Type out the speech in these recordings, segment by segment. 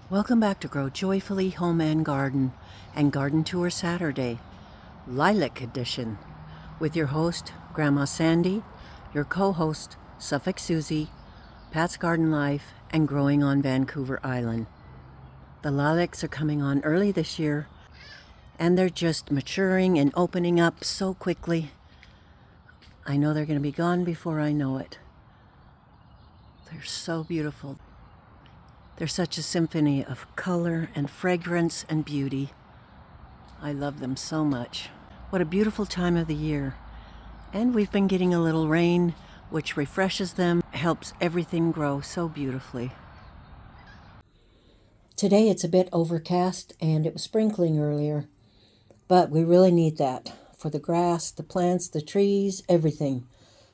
Welcome back to Grow Joyfully Home and Garden and Garden Tour Saturday, Lilac Edition, with your host, Grandma Sandy, your co-host, Suffolk Susie, Pat's Garden Life, and Growing on Vancouver Island. The lilacs are coming on early this year, and they're just maturing and opening up so quickly. I know they're going to be gone before I know it. They're so beautiful. They're such a symphony of color and fragrance and beauty. I love them so much. What a beautiful time of the year. And we've been getting a little rain, which refreshes them, helps everything grow so beautifully. Today it's a bit overcast and it was sprinkling earlier, but we really need that for the grass, the plants, the trees, everything.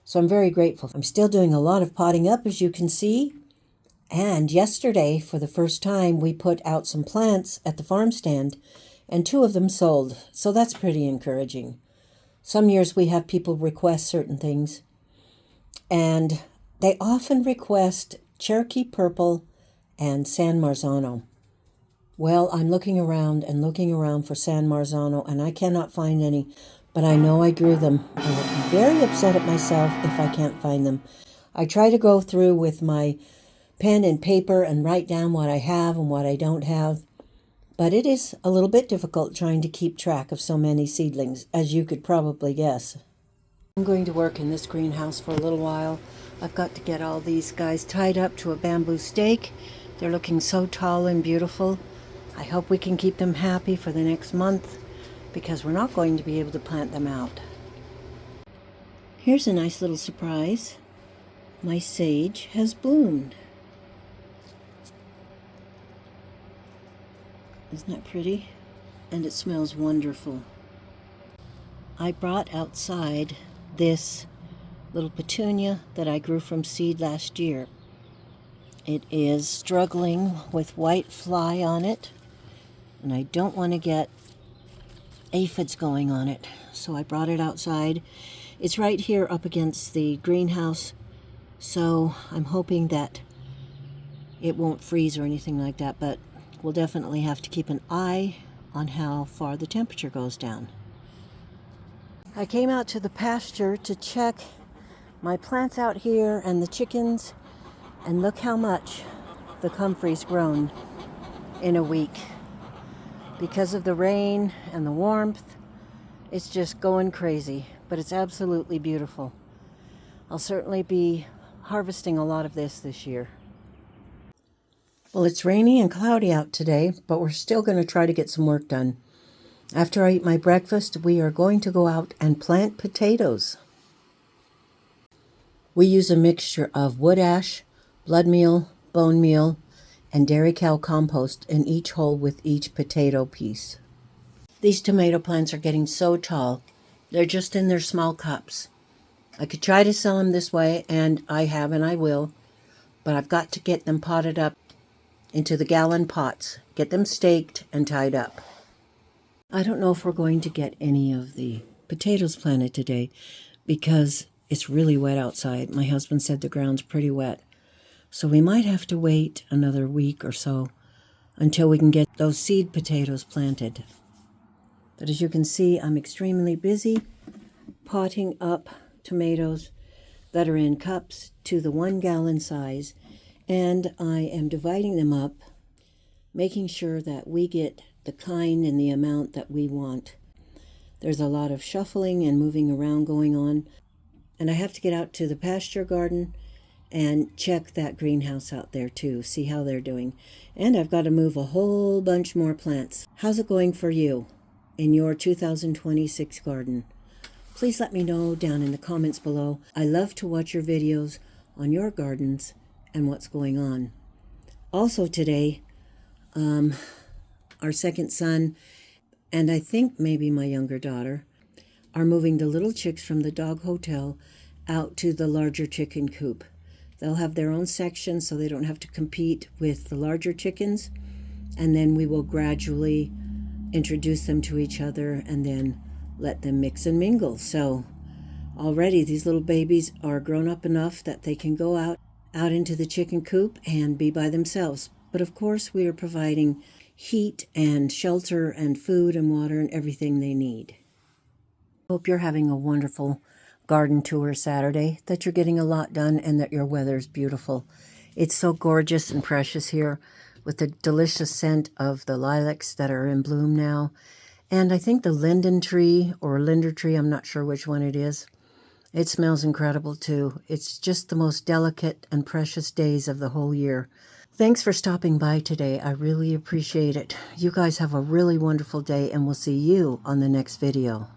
So I'm very grateful. I'm still doing a lot of potting up, as you can see. And yesterday, for the first time, we put out some plants at the farm stand, and 2 of them sold. So that's pretty encouraging. Some years we have people request certain things, and they often request Cherokee Purple and San Marzano. Well, I'm looking around for San Marzano, and I cannot find any, but I know I grew them. I would be very upset at myself if I can't find them. I try to go through with my pen and paper and write down what I have and what I don't have. But it is a little bit difficult trying to keep track of so many seedlings, as you could probably guess. I'm going to work in this greenhouse for a little while. I've got to get all these guys tied up to a bamboo stake. They're looking so tall and beautiful. I hope we can keep them happy for the next month, because we're not going to be able to plant them out. Here's a nice little surprise. My sage has bloomed. Isn't that pretty? And it smells wonderful. I brought outside this little petunia that I grew from seed last year. It is struggling with white fly on it, and I don't want to get aphids going on it, so I brought it outside. It's right here up against the greenhouse, so I'm hoping that it won't freeze or anything like that, but we'll definitely have to keep an eye on how far the temperature goes down. I came out to the pasture to check my plants out here and the chickens, and look how much the comfrey's grown in a week. Because of the rain and the warmth, it's just going crazy, but it's absolutely beautiful. I'll certainly be harvesting a lot of this year. Well, it's rainy and cloudy out today, but we're still going to try to get some work done. After I eat my breakfast, we are going to go out and plant potatoes. We use a mixture of wood ash, blood meal, bone meal, and dairy cow compost in each hole with each potato piece. These tomato plants are getting so tall. They're just in their small cups. I could try to sell them this way, and I have and I will, but I've got to get them potted up into the gallon pots, get them staked and tied up. I don't know if we're going to get any of the potatoes planted today because it's really wet outside. My husband said the ground's pretty wet. So we might have to wait another week or so until we can get those seed potatoes planted. But as you can see, I'm extremely busy potting up tomatoes that are in cups to the 1 gallon size. And I am dividing them up, making sure that we get the kind and the amount that we want. There's a lot of shuffling and moving around going on, and I have to get out to the pasture garden and check that greenhouse out there too, see how they're doing. And I've got to move a whole bunch more plants. How's it going for you in your 2026 garden? Please let me know down in the comments below. I love to watch your videos on your gardens and what's going on. Also today, our second son, and I think maybe my younger daughter, are moving the little chicks from the dog hotel out to the larger chicken coop. They'll have their own section so they don't have to compete with the larger chickens, and then we will gradually introduce them to each other and then let them mix and mingle. So already these little babies are grown up enough that they can go out into the chicken coop and be by themselves. But of course, we are providing heat and shelter and food and water and everything they need. Hope you're having a wonderful garden tour Saturday, that you're getting a lot done, and that your weather's beautiful. It's so gorgeous and precious here with the delicious scent of the lilacs that are in bloom now. And I think the linden tree or linder tree, I'm not sure which one it is. It smells incredible too. It's just the most delicate and precious days of the whole year. Thanks for stopping by today. I really appreciate it. You guys have a really wonderful day, and we'll see you on the next video.